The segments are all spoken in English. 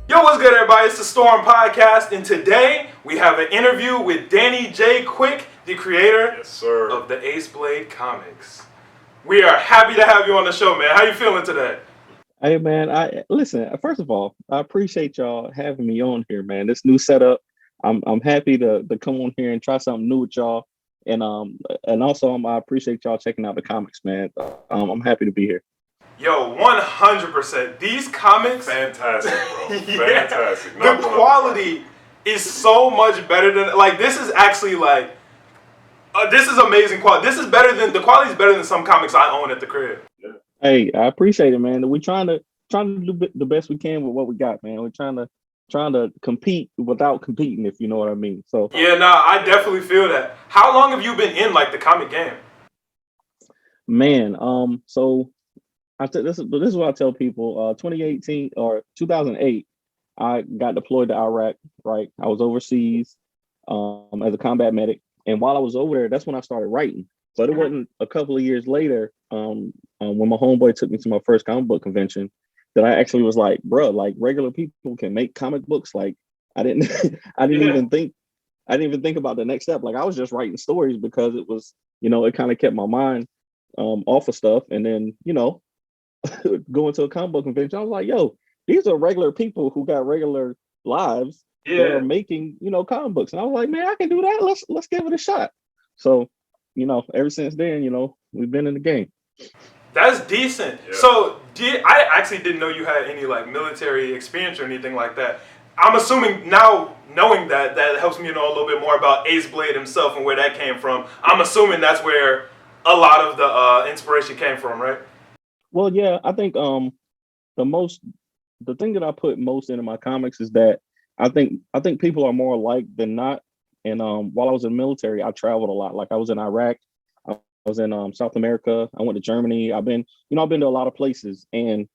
Yo, what's good, everybody? It's the Storm Podcast, and today we have an interview with Danny J. Quick, the creator of the AceBlade comics. We are happy to have you on the show, man. How you feeling today? Hey man, I listen. First of all, I appreciate y'all having me on here, man. This new setup, I'm happy to come on here and try something new with y'all, and also I appreciate y'all checking out the comics, man. I'm happy to be here. Yo, 100%. These comics, Fantastic, bro. yeah, Fantastic. the quality is so much better than this is actually this is amazing quality. This is better than the quality is better than some comics I own at the crib. Yeah. Hey, I appreciate it, man. We're trying to do the best we can with what we got, man. We're trying to compete without competing, if you know what I mean. So Yeah, nah, I definitely feel that. How long have you been in the comic game? man, so this is what I tell people. 2018 or 2008, I got deployed to Iraq. Right, I was overseas as a combat medic, and while I was over there, that's when I started writing. But it wasn't a couple of years later, when my homeboy took me to my first comic book convention, that I actually was like, bro, like regular people can make comic books. Like I didn't, I didn't Yeah. even think, I didn't even think about the next step. Like I was just writing stories because it was, it kind of kept my mind off of stuff, and then going to a comic book convention, I was like, yo, these are regular people who got regular lives that are making, comic books. And I was like, man, I can do that. Let's give it a shot. So, ever since then, we've been in the game. That's decent. Yeah. So, I actually didn't know you had any military experience or anything like that. I'm assuming now, knowing that helps me know a little bit more about Ace Blade himself and where that came from. I'm assuming that's where a lot of the inspiration came from, right? Well, yeah, I think the thing that I put most into my comics is that I think people are more alike than not. And while I was in the military, I traveled a lot. Like I was in Iraq, I was in South America, I went to Germany. I've been to a lot of places, and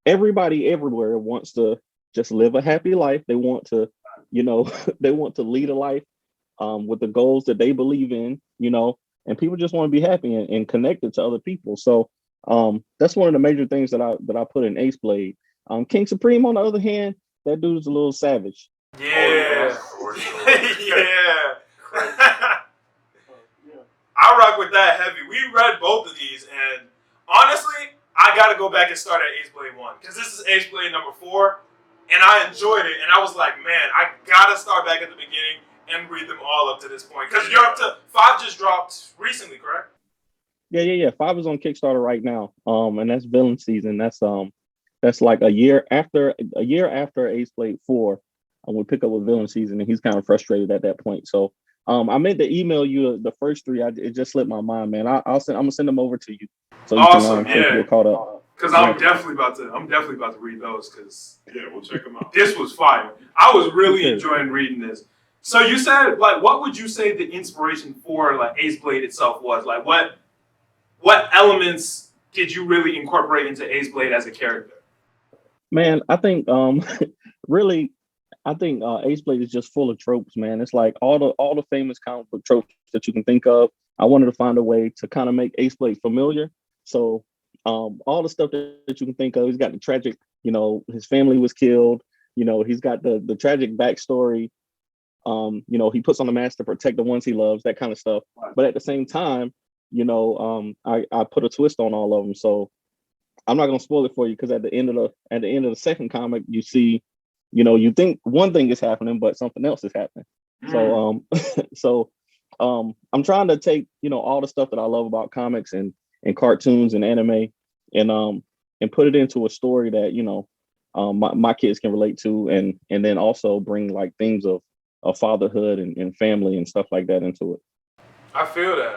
everybody everywhere wants to just live a happy life. They want to, they want to lead a life with the goals that they believe in, and people just want to be happy and connected to other people. So that's one of the major things that I put in Ace Blade. King Supreme, on the other hand, that dude's a little savage. Yeah. Oh, yeah. Yeah. I rock with that heavy. We read both of these, and honestly, I gotta go back and start at Ace Blade 1, because this is Ace Blade number 4, and I enjoyed it, and I was like, man, I gotta start back at the beginning and read them all up to this point, because you're up to 5 just dropped recently, correct? Yeah. 5 is on Kickstarter right now. And that's villain season. That's like a year after Ace Blade 4. We pick up with villain season, and he's kind of frustrated at that point. So I meant to email you the first 3. It just slipped my mind, man. I'm gonna send them over to you so you Awesome, can so you can yeah. get caught up. Because I'm definitely about to read those, because Yeah, we'll check them out. this was fire. I was really Okay. enjoying reading this. So you said, what would you say the inspiration for Ace Blade itself was? Like, what elements did you really incorporate into Ace Blade as a character? Man, I think really, I think Ace Blade is just full of tropes, man. It's like all the famous comic book tropes that you can think of. I wanted to find a way to kind of make Ace Blade familiar. So all the stuff that you can think of. He's got the tragic, his family was killed. He's got the tragic backstory. He puts on the mask to protect the ones he loves, that kind of stuff. But at the same time, I put a twist on all of them. So I'm not gonna spoil it for you, because at the end of the second comic, you see, you think one thing is happening, but something else is happening. So I'm trying to take, all the stuff that I love about comics and cartoons and anime, and put it into a story that, my kids can relate to, and then also bring like themes of fatherhood and family and stuff like that into it. I feel that.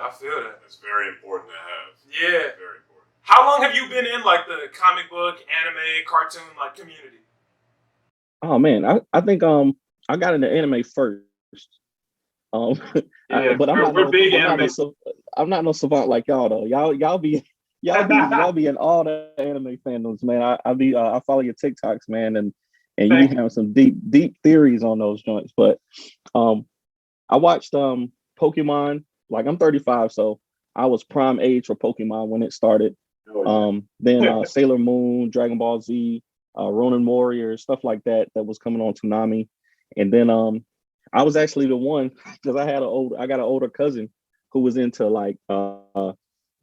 It's very important to have. Yeah. Very important. How long have you been in the comic book, anime, cartoon community? Oh man, I think I got into anime first. Um, Yeah, but we're big anime. I'm not no savant like y'all though. Y'all be in all the anime fandoms, man. I follow your TikToks, man, and you be having some deep theories on those joints. But I watched Pokemon. Like I'm 35, so I was prime age for Pokemon when it started. Oh, Then Sailor Moon, Dragon Ball Z, Ronin Warriors, stuff like that was coming on Toonami. And then I was actually the one because I got an older cousin who was into like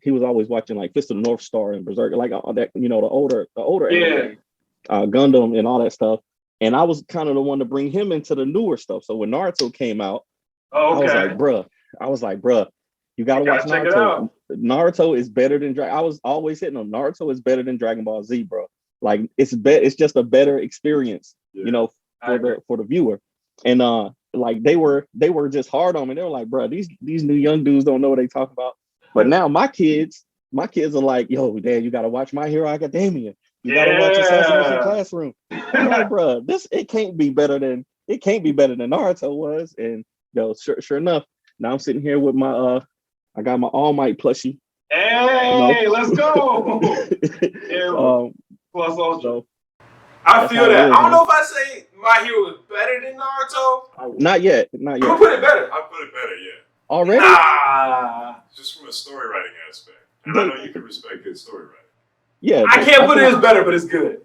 he was always watching like Fist of the North Star and Berserk, like all that, the older anime, Gundam and all that stuff. And I was kind of the one to bring him into the newer stuff. So when Naruto came out, I was like, bruh, you gotta watch Naruto. Naruto is better than I was always hitting on Naruto is better than Dragon Ball Z, bro. Like it's just a better experience, for the viewer. And like they were just hard on me. They were like, bro, these new young dudes don't know what they talk about. But now my kids are like, yo, Dad, you gotta watch My Hero Academia. You gotta watch Assassination Classroom. I'm like, bro, it can't be better than Naruto was. And sure enough, now I'm sitting here with my I got my All Might plushie. Hey, let's go. Plus Ultra. So, I feel that. I don't know if I say My Hero is better than Naruto. Not yet. I'm gonna put it better. I put it better, yeah. Already? Nah. Just from a story writing aspect. And I know you can respect good story writing. Yeah. I can't put it as better, but it's good.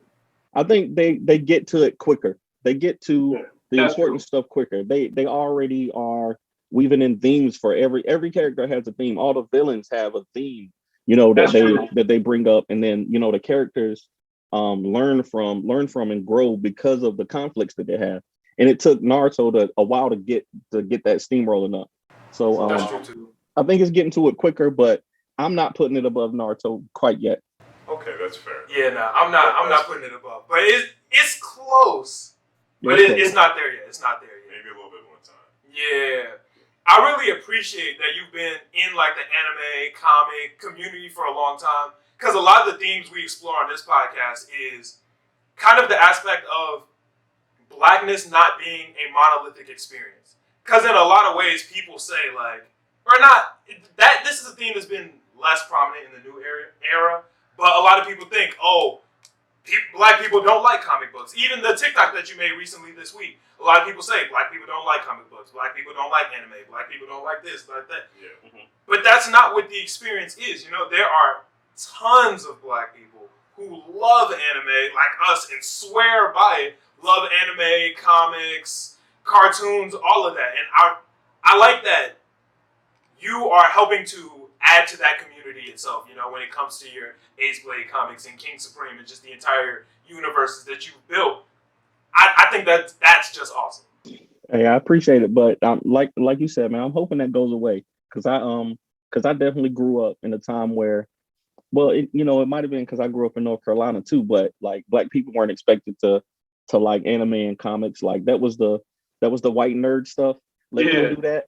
I think they get to it quicker. They get to the important stuff quicker. They already are weaving in themes for every character has a theme. All the villains have a theme, that they bring up, and then the characters learn from and grow because of the conflicts that they have. And it took Naruto a while to get that steam rolling up. So that's true too. I think it's getting to it quicker, but I'm not putting it above Naruto quite yet. Okay, that's fair. Yeah, no, I'm not putting it above, but it's close. But it's not there yet. It's not there yet. Maybe a little bit more time. Yeah. I really appreciate that you've been in like the anime, comic community for a long time. Because a lot of the themes we explore on this podcast is kind of the aspect of Blackness not being a monolithic experience. Because in a lot of ways, people say like, or not, that this is a theme that's been less prominent in the new era. But a lot of people think, Black people don't like comic books. Even the TikTok that you made recently this week, a lot of people say Black people don't like comic books. Black people don't like anime. Black people don't like this, like that. Yeah. Mm-hmm. But that's not what the experience is. There are tons of Black people who love anime like us and swear by it. Love anime, comics, cartoons, all of that. And I like that you are helping to add to that community itself, when it comes to your AceBlade comics and King Supreme and just the entire universes that you've built. I think that's just awesome. Hey, I appreciate it, but like you said, man, I'm hoping that goes away because I definitely grew up in a time where, well, it might have been because I grew up in North Carolina too, but like Black people weren't expected to like anime and comics. Like that was the white nerd stuff. Let them do that.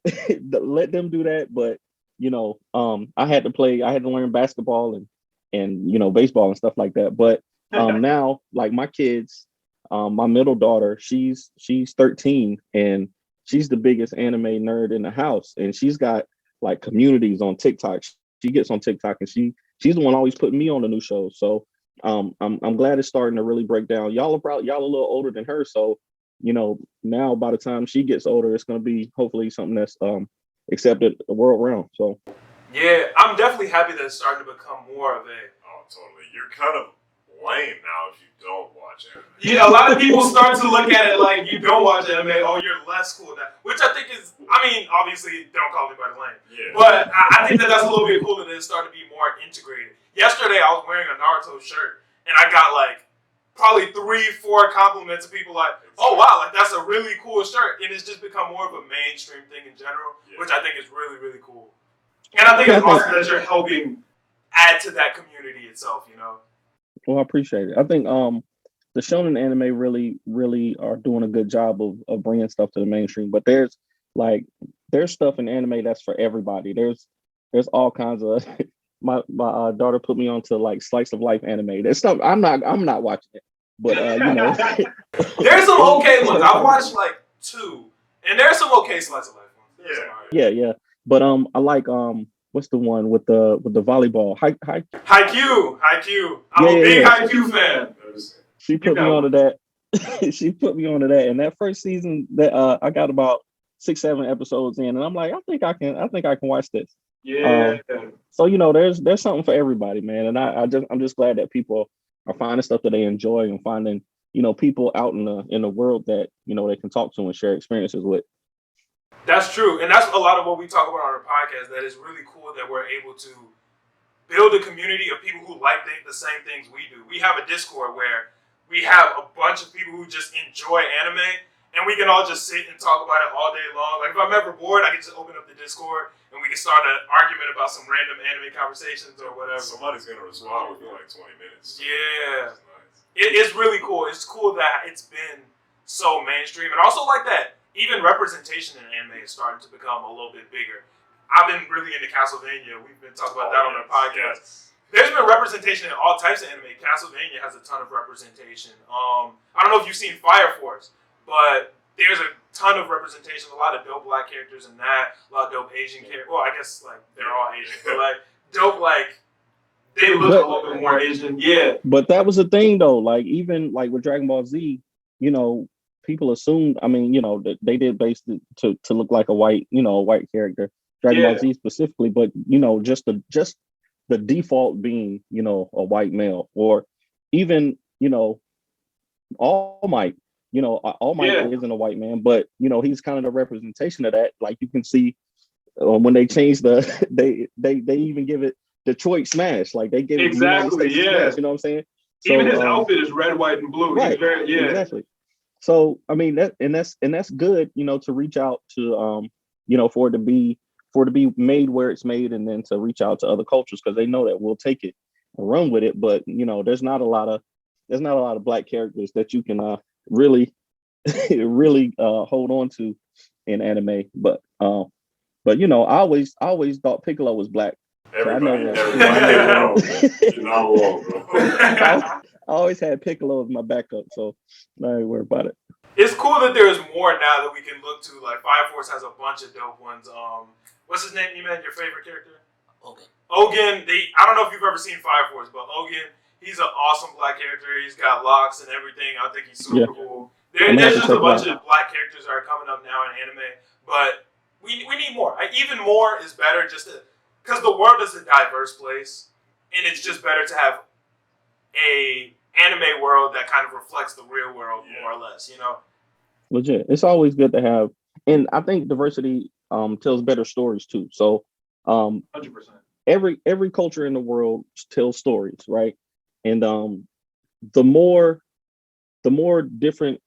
Let them do that, but I had to learn basketball and baseball and stuff like that. But now, like my kids, my middle daughter, she's 13 and she's the biggest anime nerd in the house, and she's got like communities on TikTok. She gets on TikTok and she's the one always putting me on the new shows. So I'm glad it's starting to really break down. Y'all a little older than her, so now by the time she gets older, it's gonna be hopefully something that's accepted the world round. So yeah, I'm definitely happy that it's starting to become more of a. Oh, totally. You're kind of lame now if you don't watch anime. Yeah, a lot of people start to look at it like you don't watch anime, you're less cool now. Which I think is, obviously don't call anybody lame. Yeah. But I think that's a little bit cooler that it's starting to be more integrated. Yesterday I was wearing a Naruto shirt and I got like probably 3-4 compliments of people like, oh wow, like that's a really cool shirt. And it's just become more of a mainstream thing in general, which I think is really, really cool. And I think it's awesome that you're helping add to that community itself, Well, I appreciate it. I think the shonen anime really, really are doing a good job of bringing stuff to the mainstream. But there's stuff in anime that's for everybody. There's all kinds of. My daughter put me onto like slice of life anime. There's stuff I'm not watching it, but there's some okay ones. I've watched like 2, and there's some okay slice of life ones. Yeah. But I like what's the one with the volleyball? Haikyuu. I'm a big Haikyuu fan. She put me onto that. She put me onto that, and that first season that I got about 6-7 episodes in, and I'm like, I think I can watch this. Yeah. So there's something for everybody, man, and I'm just glad that people are finding stuff that they enjoy and finding people out in the world that they can talk to and share experiences with. That's true, and that's a lot of what we talk about on our podcast. That is really cool that we're able to build a community of people who like the same things we do. We have a Discord where we have a bunch of people who just enjoy anime, and we can all just sit and talk about it all day long. Like if I'm ever bored, I can just open up the Discord and we can start an argument about some random anime conversations or whatever. Somebody's gonna respond within like 20 minutes. Yeah, Nice. it's really cool. It's cool that it's been so mainstream, and also like that even representation in anime is starting to become a little bit bigger. I've been really into Castlevania. We've been talking about that on our podcast. Yes. There's been representation in all types of anime. Castlevania has a ton of representation. I don't know if you've seen Fire Force, but there's a ton of representation. A lot of dope black characters in that. A lot of dope Asian characters. Well, I guess like they're all Asian, but like dope like they look a little bit more Asian. Yeah. But that was the thing though. Like even like with Dragon Ball Z, people assumed. I mean, that they did base it to look like a white character. Dragon Ball Z specifically, but just the default being a white male, or even All Might. All Might isn't a white man, but he's kind of the representation of that. Like you can see when they changed they even give it Detroit Smash. Like they give it exactly, yeah. Smash, you know what I'm saying? So, even his outfit is red, white, and blue. Right, He's very, exactly. So I mean that's good, to reach out to for it to be made where it's made, and then to reach out to other cultures because they know that we'll take it and run with it. But there's not a lot of black characters that you can really really hold on to in anime. But I always thought Piccolo was black. Everybody knows. You're not alone, bro. I always had Piccolo as my backup, so I ain't worried about it. It's cool that there's more now that we can look to. Like Fire Force has a bunch of dope ones. What's his name? You meant your favorite character? Ogun. I don't know if you've ever seen Fire Force, but Ogun, he's an awesome black character. He's got locks and everything. I think he's super cool. There's just a bunch of black characters that are coming up now in anime, but we need more. Even more is better, just because the world is a diverse place, and it's just better to have a anime world that kind of reflects the real world more or less. Legit. It's always good to have, and I think diversity tells better stories too. So 100%. Every culture in the world tells stories, right? And the more different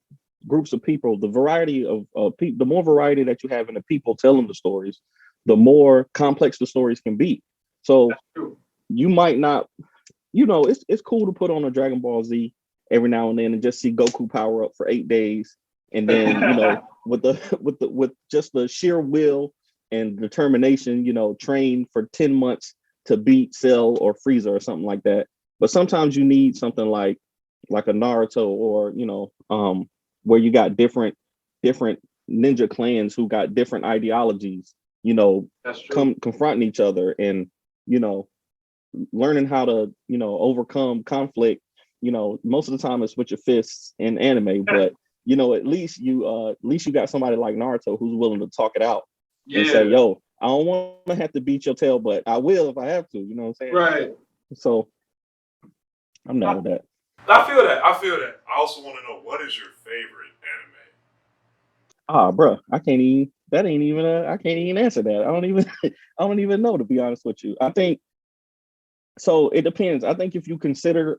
groups of people, the variety of people, the more variety that you have in the people telling the stories, the more complex the stories can be. So you might not, it's cool to put on a Dragon Ball Z every now and then and just see Goku power up for 8 days, and then with just the sheer will and determination, train for 10 months to beat Cell or Frieza or something like that. But sometimes you need something like a Naruto, or where you got different ninja clans who got different ideologies, confronting each other, and learning how to overcome conflict. Most of the time it's with your fists in anime, but at least you got somebody like Naruto who's willing to talk it out and say, yo, I don't want to have to beat your tail, but I will if I have to. You know what I'm saying? Right. So I'm down with that. I feel that. I also want to know, what is your favorite anime? Bro, I can't even answer that. I don't even know, to be honest with you. I think so. It depends. I think if you consider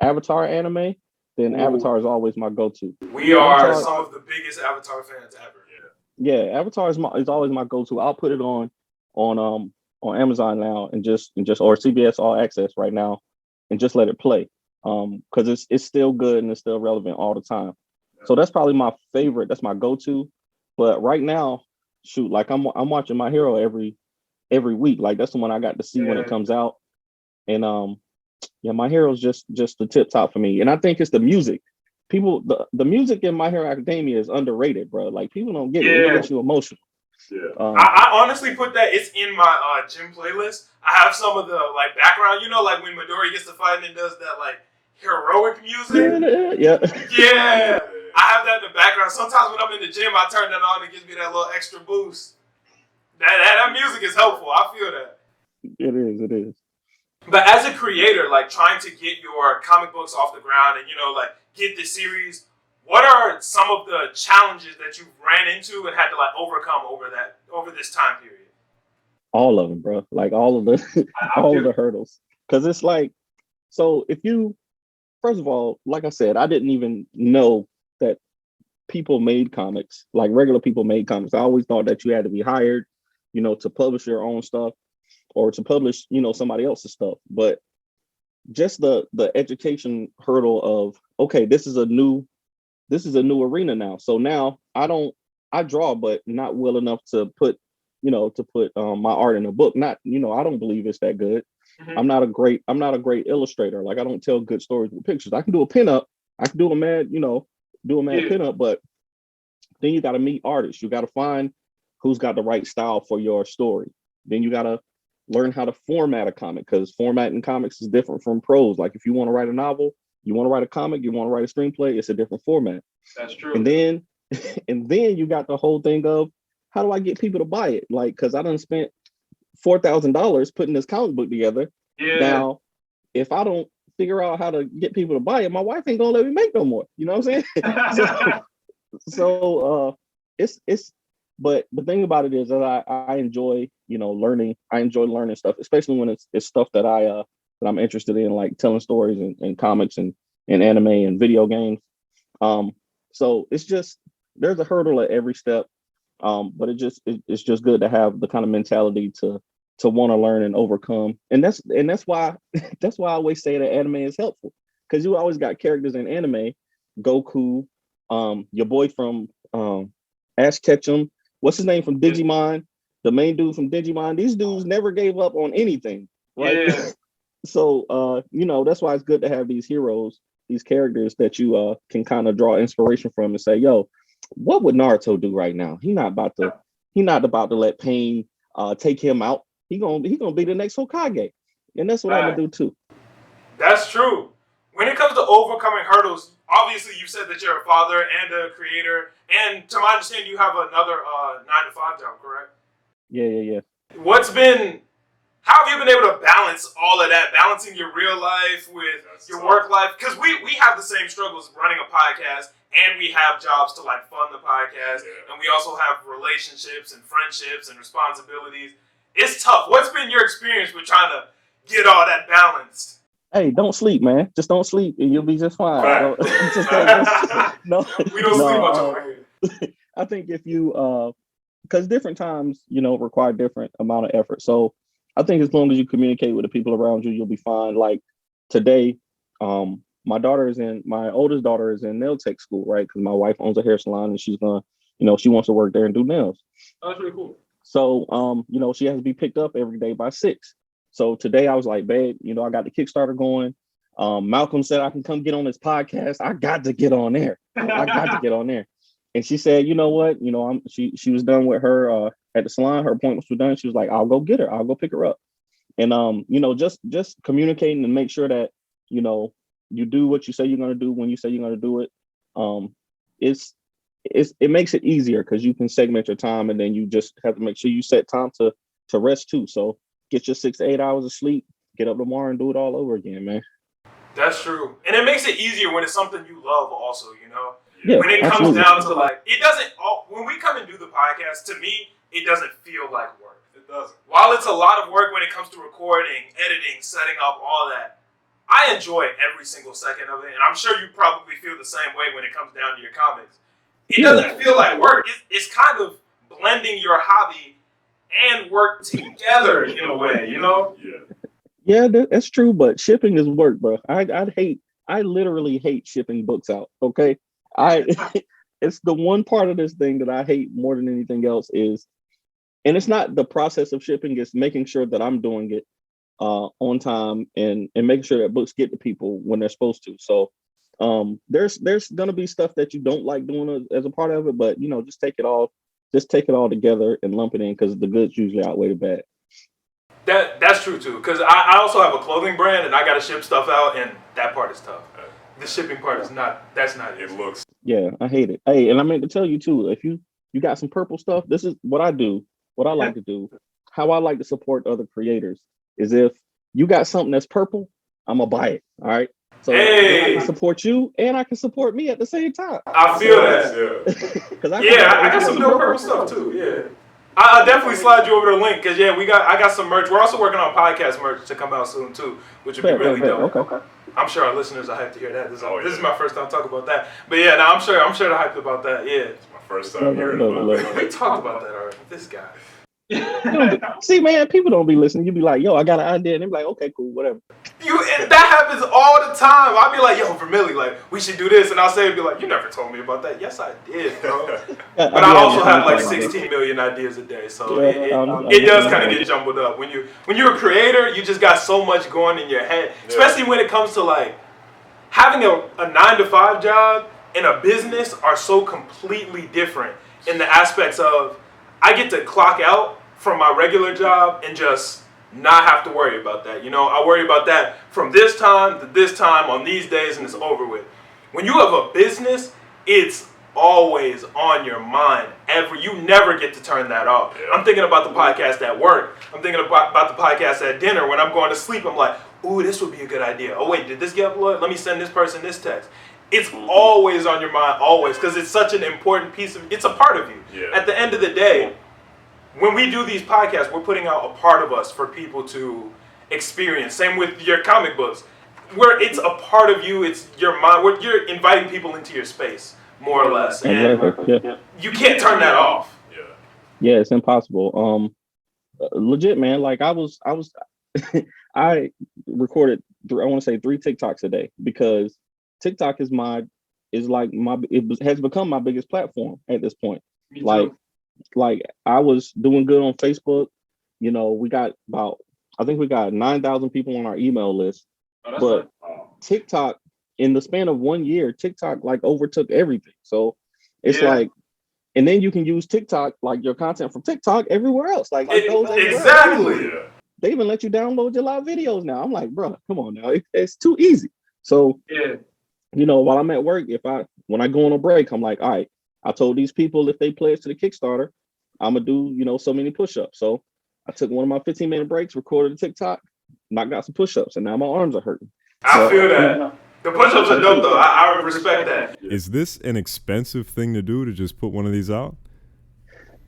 Avatar anime, then Avatar is always my go-to. We are some of the biggest Avatar fans ever. Yeah, Avatar is always my go-to. I'll put it on Amazon now and just or CBS All Access right now and just let it play. Because it's still good and it's still relevant all the time. So that's probably my favorite. That's my go-to. But right now, shoot, like I'm watching My Hero every week. Like that's the one I got to see when it comes out. And My Hero's just the tip top for me. And I think it's the music. People, the music in My Hero Academia is underrated, bro. Like people don't get it. It makes you emotional. Yeah. I honestly put that, it's in my gym playlist. I have some of the like background, like when Midori gets to fight and does that like heroic music. Yeah. I have that in the background. Sometimes when I'm in the gym, I turn that on and it gives me that little extra boost. That music is helpful. I feel that. It is. But as a creator, like trying to get your comic books off the ground and, like get this series, what are some of the challenges that you've ran into and had to like overcome over this time period? All of them, bro. Like all of the all of the hurdles. Because it's like, so if you, first of all, like I said, I didn't even know that people made comics, like regular people made comics. I always thought that you had to be hired, to publish your own stuff or to publish, somebody else's stuff. But just the education hurdle of, okay, this is a new arena now. So now I draw, but not well enough to put my art in a book. Not, I don't believe it's that good. Mm-hmm. I'm not a great illustrator. Like I don't tell good stories with pictures. I can do a pinup. I can do a mad pinup, but then you got to meet artists. You got to find who's got the right style for your story. Then you got to learn how to format a comic, because formatting comics is different from prose. Like if you want to write a novel, you want to write a comic, you want to write a screenplay, it's a different format. That's true. And then you got the whole thing of, how do I get people to buy it? Like, because I done spent $4,000 putting this comic book together. Yeah. Now, if I don't figure out how to get people to buy it, my wife ain't gonna let me make no more. You know what I'm saying? so but the thing about it is that I enjoy, learning. I enjoy learning stuff, especially when it's stuff that I'm interested in, like telling stories and comics and anime and video games. So it's just, there's a hurdle at every step. But it's just good to have the kind of mentality to want to learn and overcome. And that's why I always say that anime is helpful, because you always got characters in anime, Goku, your boy from Ash Ketchum, what's his name from Digimon, the main dude from Digimon. These dudes never gave up on anything, right? Yeah. So that's why it's good to have these heroes, these characters that you can kind of draw inspiration from and say, yo, what would Naruto do right now? He's not about to let pain take him out. He gonna be the next Hokage, and that's what I'm gonna do too. That's true. When it comes to overcoming hurdles, obviously you said that you're a father and a creator, and to my understanding, you have another 9-to-5 job, correct? Yeah. How have you been able to balance all of that, balancing your real life with your work life? Because we have the same struggles running a podcast, and we have jobs to like fund the podcast, and we also have relationships and friendships and responsibilities. It's tough. What's been your experience with trying to get all that balanced? Hey, don't sleep, man. Just don't sleep, and you'll be just fine. Right. No, we don't sleep much over here. I think if you, because different times, require different amount of effort. So I think as long as you communicate with the people around you, you'll be fine. Like today, my oldest daughter is in nail tech school, right? Because my wife owns a hair salon, and she's gonna, she wants to work there and do nails. Oh, that's really cool. So, she has to be picked up every day by 6. So today I was like, babe, I got the Kickstarter going. Malcolm said I can come get on this podcast. I got to get on there. And she said, you know what? She was done with her at the salon. Her appointments were done. She was like, I'll go get her. I'll go pick her up. And just communicating and make sure that you do what you say you're gonna do when you say you're gonna do it. It makes it easier because you can segment your time, and then you just have to make sure you set time to rest too. So get your 6 to 8 hours of sleep, get up tomorrow and do it all over again, man. That's true. And it makes it easier when it's something you love also, Yeah, when it comes absolutely. down to when we come and do the podcast, to me, it doesn't feel like work. It doesn't. While it's a lot of work when it comes to recording, editing, setting up, all that, I enjoy every single second of it. And I'm sure you probably feel the same way when it comes down to your comics. It doesn't feel like work. It's kind of blending your hobby and work together in a way, Yeah, that's true. But shipping is work, bro. I literally hate shipping books out. Okay, it's the one part of this thing that I hate more than anything else is, and it's not the process of shipping. It's making sure that I'm doing it on time and making sure that books get to people when they're supposed to. So there's gonna be stuff that you don't like doing as a part of it, but just take it all together and lump it in, because the goods usually outweigh the bad. That's true too, because I also have a clothing brand and I gotta ship stuff out, and that part is tough. The shipping part is not It looks. Yeah, I hate it. Hey, and I meant to tell you too, if you got some purple stuff, this is what I do, what I like to do, how I like to support other creators is if you got something that's purple, I'm gonna buy it. All right. So I can support you and I can support me at the same time. I feel that. I got some dope purple stuff too. Yeah. I'll definitely slide you over the link because I got some merch. We're also working on podcast merch to come out soon too, which would be really dope. Okay. I'm sure our listeners are hyped to hear that. This is my first time talking about that. But yeah, I'm sure they're hyped about that. Yeah. It's my first time hearing about that. We talked about that already. This guy. See, man, people don't be listening. You be like, yo, I got an idea. And they be like, okay, cool, whatever. And that happens all the time. I'll be like, yo, Vermilly, like, we should do this. And I'll say, be like, you never told me about that. Yes, I did, bro. But I also have like 16 million ideas a day. So it does kind of get jumbled up. When you're a creator, you just got so much going in your head. Especially when it comes to like having a 9-to-5 job and a business are so completely different in the aspects of I get to clock out from my regular job and just not have to worry about that. I worry about that from this time to this time on these days and it's over with. When you have a business, it's always on your mind. You never get to turn that off. Yeah. I'm thinking about the podcast at work. I'm thinking about the podcast at dinner. When I'm going to sleep, I'm like, ooh, this would be a good idea. Oh, wait, did this get uploaded? Let me send this person this text. It's always on your mind, always, because it's such an important piece of, it's a part of you. Yeah. At the end of the day, when we do these podcasts, we're putting out a part of us for people to experience. Same with your comic books, where it's a part of you, it's your mind, where you're inviting people into your space, more or less. And you can't turn that off. Yeah, it's impossible. Legit, man, like I was I recorded I want to say 3 TikToks a day because TikTok has become my biggest platform at this point. Like I was doing good on Facebook. We got I think we got 9,000 people on our email list. But TikTok, in the span of 1 year, TikTok like overtook everything. So it's like, and then you can use TikTok, like your content from TikTok everywhere else. Like exactly. They even let you download your live videos now. I'm like, bro, come on now. It's too easy. So while I'm at work, when I go on a break, I'm like, all right, I told these people if they pledge to the Kickstarter, I'm gonna do, so many push-ups. So I took one of my 15-minute breaks, recorded a TikTok, knocked out some push-ups, and now my arms are hurting. I feel that. The push-ups are dope though. I respect that. Is this an expensive thing to do to just put one of these out?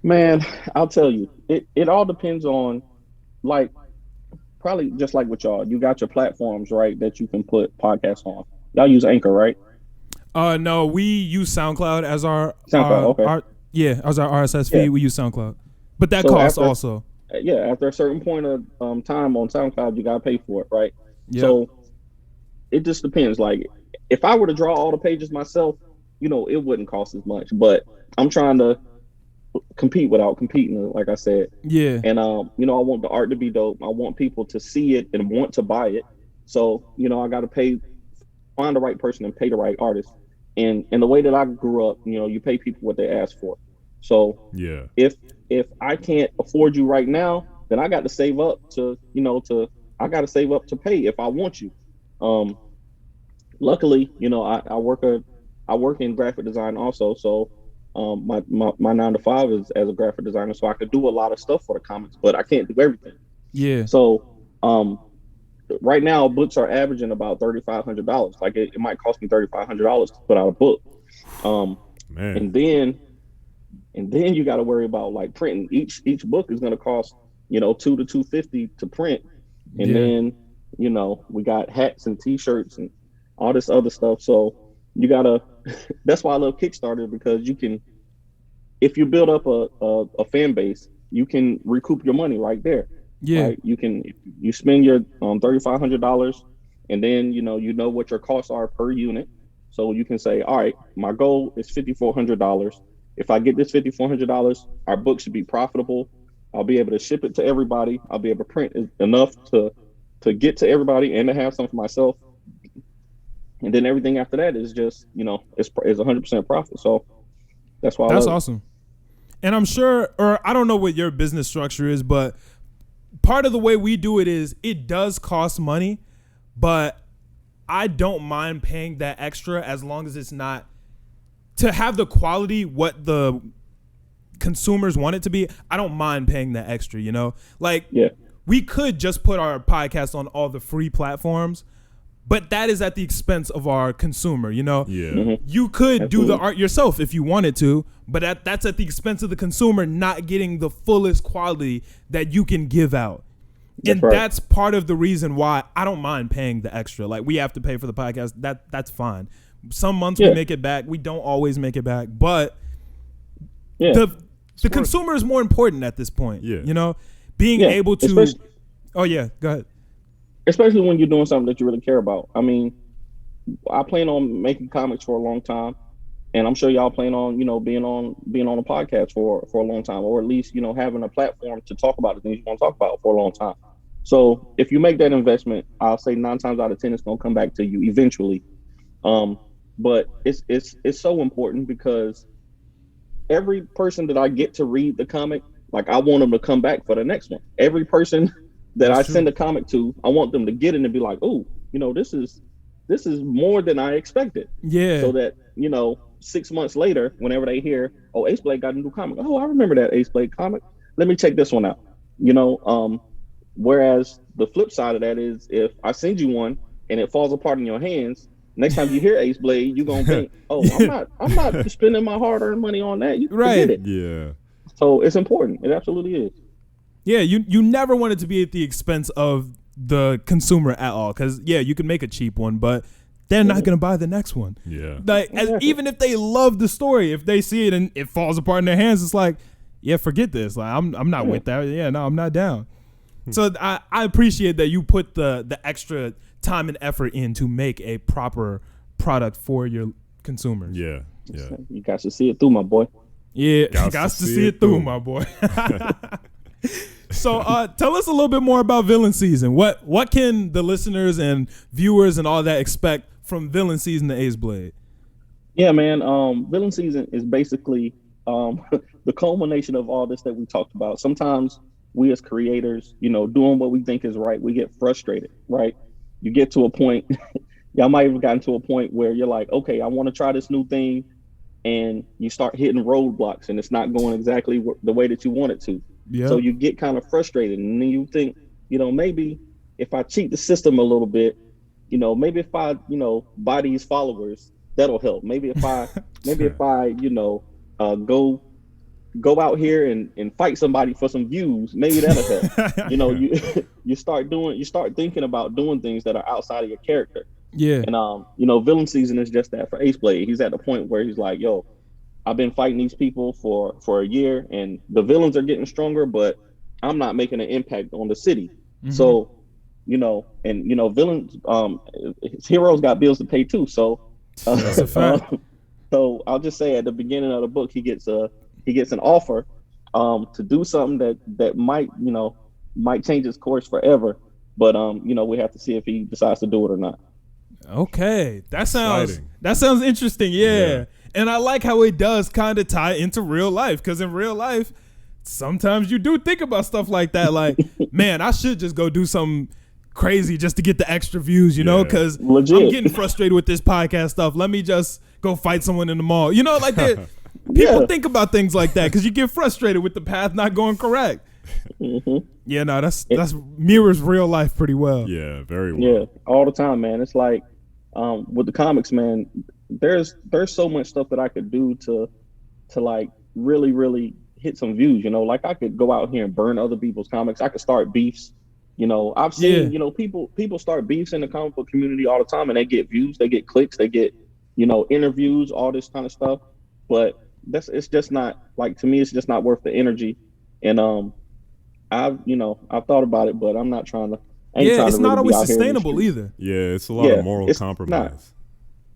Man, I'll tell you, it all depends on, like, probably just like with y'all, you got your platforms, right, that you can put podcasts on. Y'all use Anchor, right? No, we use SoundCloud as our SoundCloud, okay. As our RSS feed. We use SoundCloud, but that costs also. Yeah, after a certain point of time on SoundCloud, you gotta pay for it, right? Yep. So it just depends. Like, if I were to draw all the pages myself, it wouldn't cost as much. But I'm trying to compete without competing, like I said. Yeah. And I want the art to be dope. I want people to see it and want to buy it. So I gotta find the right person and pay the right artist. And the way that I grew up, you pay people what they ask for. So if I can't afford you right now, then I got to save up to pay if I want you. Luckily, I work in graphic design also. So my 9-to-5 is as a graphic designer, so I could do a lot of stuff for the comics, but I can't do everything. Yeah. So right now, books are averaging about $3,500. Like it might cost me $3,500 to put out a book. Man. And then you got to worry about like printing. Each book is going to cost $200 to $250 to print, and then we got hats and T-shirts and all this other stuff. So you gotta. That's why I love Kickstarter, because you can, if you build up a fan base, you can recoup your money right there. Yeah, right? You spend your $3,500, and then you know what your costs are per unit. So you can say, all right, my goal is $5,400. If I get this $5,400, our book should be profitable. I'll be able to ship it to everybody. I'll be able to print enough to get to everybody and to have some for myself. And then everything after that is just, it's 100% profit. So that's why that's awesome. And I'm sure, or I don't know what your business structure is, but part of the way we do it is it does cost money, but I don't mind paying that extra as long as it's not to have the quality what the consumers want it to be. I don't mind paying that extra, we could just put our podcast on all the free platforms, but that is at the expense of our consumer. You know, Yeah. you could do the Absolutely. art yourself if you wanted to, but that's at the expense of the consumer not getting the fullest quality that you can give out. And right. that's part of the reason why I don't mind paying the extra. Like, we have to pay for the podcast. That's fine. Some months we Yeah. make it back. We don't always make it back, but Yeah. the consumer is more important at this point. Yeah. You know, being Yeah, able to. especially- Oh yeah, go ahead. Especially when you're doing something that you really care about. I mean, I plan on making comics for a long time, and I'm sure y'all plan on, being on a podcast for a long time, or at least, having a platform to talk about the things you want to talk about for a long time. So if you make that investment, I'll say 9 times out of 10 it's gonna come back to you eventually. But it's so important because every person that I get to read the comic, like, I want them to come back for the next one. Every person that That's I true. send a comic to, I want them to get it and be like, oh, this is more than I expected. Yeah. So that, 6 months later, whenever they hear, oh, AceBlade got a new comic. Oh, I remember that AceBlade comic. Let me check this one out. Whereas the flip side of that is, if I send you one and it falls apart in your hands, next time you hear AceBlade, you're gonna think, oh, I'm not spending my hard-earned money on that. You Right. forget it. Yeah. So it's important. It absolutely is. Yeah, you never want it to be at the expense of the consumer at all, because you can make a cheap one, but they're not gonna buy the next one. Yeah. Like, even if they love the story, if they see it and it falls apart in their hands, it's like, yeah, forget this. Like, I'm not with that. Yeah, no, I'm not down. So I appreciate that you put the extra time and effort in to make a proper product for your consumers. Yeah. Yeah. You got to see it through, my boy. Yeah, Gots got to see it through, my boy. So tell us a little bit more about Villain Season. What can the listeners and viewers and all that expect from Villain Season to AceBlade? Yeah, man. Villain Season is basically the culmination of all this that we talked about. Sometimes we as creators, doing what we think is right, we get frustrated, right? You get to a point, y'all might have gotten to a point where you're like, okay, I want to try this new thing, and you start hitting roadblocks and it's not going exactly the way that you want it to. Yeah. So you get kind of frustrated, and then you think, maybe if I cheat the system a little bit, maybe if I, buy these followers, that'll help. Maybe if I go out here and fight somebody for some views, maybe that'll help. You start thinking about doing things that are outside of your character. Yeah. And Villain Season is just that for AceBlade. He's at the point where he's like, yo, I've been fighting these people for a year, and the villains are getting stronger, but I'm not making an impact on the city. Mm-hmm. So, villains, his heroes got bills to pay too. So, That's a fact. So I'll just say at the beginning of the book, he gets an offer to do something that might change his course forever. But we have to see if he decides to do it or not. Okay, that sounds Exciting. interesting. Yeah. And I like how it does kind of tie into real life, because in real life, sometimes you do think about stuff like that. Like, man, I should just go do something crazy just to get the extra views, because Legit. I'm getting frustrated with this podcast stuff. Let me just go fight someone in the mall. People Yeah. think about things like that because you get frustrated with the path not going correct. Mm-hmm. Yeah, no, that's mirrors real life pretty well. Yeah. Very well. Yeah, all the time, man. It's like with the comics, man. There's so much stuff that I could do to like really, really hit some views. Like, I could go out here and burn other people's comics. I could start beefs. I've seen people start beefs in the comic book community all the time, and they get views, they get clicks, they get interviews, all this kind of stuff. But it's just not, like, to me, it's just not worth the energy. And I've thought about it, but I'm not trying to. It's not always sustainable either. Yeah. It's a lot of moral it's compromise. not.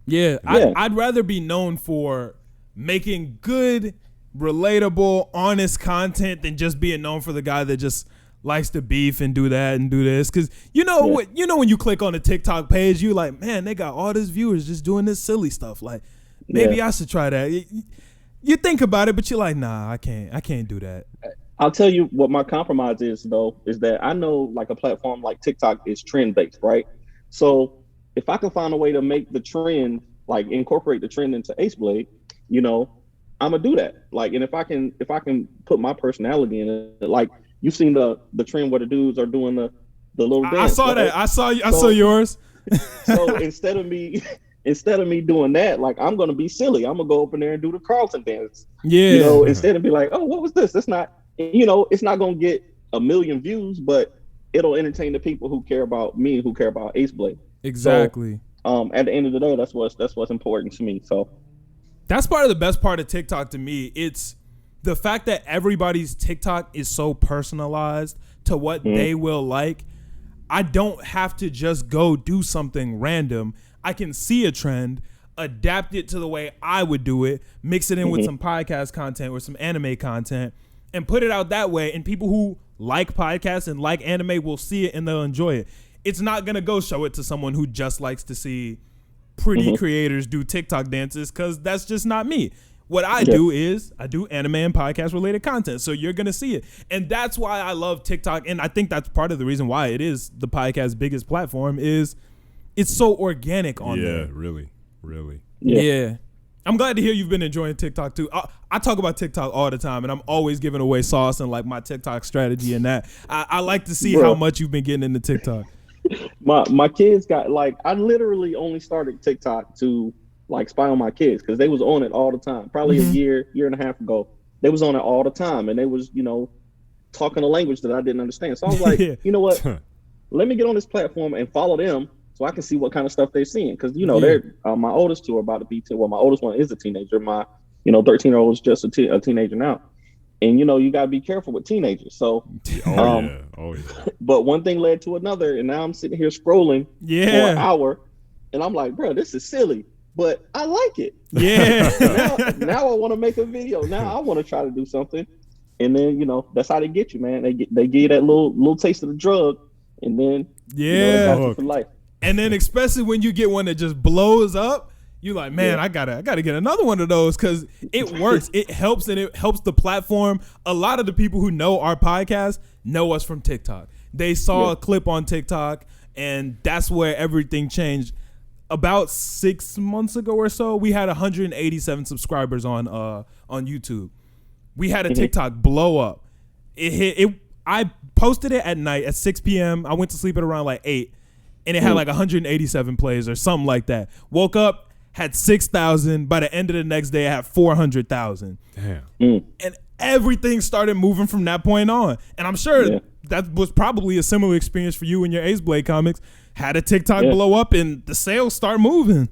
Yeah, Yeah. I'd rather be known for making good, relatable, honest content than just being known for the guy that just likes to beef and do that and do this. Because when you click on a TikTok page, you like, man, they got all these viewers just doing this silly stuff. Like, maybe I should try that. You think about it, but you're like, nah, I can't do that. I'll tell you what my compromise is, though, is that I know, like, a platform like TikTok is trend based, right? So if I can find a way to make the trend, like, incorporate the trend into AceBlade, I'm gonna do that. Like, and if I can put my personality in it, like, you've seen the trend where the dudes are doing the little dance. I saw right? that. I saw yours. So instead of me doing that, like I'm gonna be silly. I'm gonna go up in there and do the Carlton dance. Yeah. Instead of be like, oh, what was this? It's not, it's not gonna get 1 million views, but it'll entertain the people who care about me and who care about AceBlade. Exactly. So, at the end of the day, that's what's important to me. So that's part of the best part of TikTok to me. It's the fact that everybody's TikTok is so personalized to what they will like. I don't have to just go do something random. I can see a trend, adapt it to the way I would do it, mix it in with some podcast content or some anime content, and put it out that way. And people who like podcasts and like anime will see it and they'll enjoy it. It's not going to go show it to someone who just likes to see pretty creators do TikTok dances, because that's just not me. What I do is I do anime and podcast related content. So you're going to see it. And that's why I love TikTok. And I think that's part of the reason why it is the podcast's biggest platform is it's so organic on there. Yeah, really. Yeah. I'm glad to hear you've been enjoying TikTok too. I talk about TikTok all the time, and I'm always giving away sauce and like my TikTok strategy and that. I like to see how much you've been getting into TikTok. My kids got, like, I literally only started TikTok to like spy on my kids because they was on it all the time. Probably a year and a half ago, they was on it all the time, and they was talking a language that I didn't understand. So I was like, you know what? Let me get on this platform and follow them so I can see what kind of stuff they're seeing. Because they're my oldest two are about to be well, my oldest one is a teenager. My 13-year-old is just a teenager now. And you gotta be careful with teenagers. So, Oh yeah. But one thing led to another, and now I'm sitting here scrolling for an hour, and I'm like, bro, this is silly, but I like it. Yeah. now I want to make a video. Now I want to try to do something, and then that's how they get you, man. They give you that little taste of the drug, and then they got you for life. And then especially when you get one that just blows up, you're like, man, I gotta get another one of those, because it works. It helps, and it helps the platform. A lot of the people who know our podcast know us from TikTok. They saw a clip on TikTok, and that's where everything changed. About 6 months ago or so, we had 187 subscribers on YouTube. We had a TikTok blow up. I posted it at night at 6 p.m. I went to sleep at around like 8, and it had like 187 plays or something like that. Woke up, had 6,000. By the end of the next day, I had 400,000. Damn. And everything started moving from that point on. And I'm sure that was probably a similar experience for you in your AceBlade comics. Had a TikTok blow up and the sales start moving.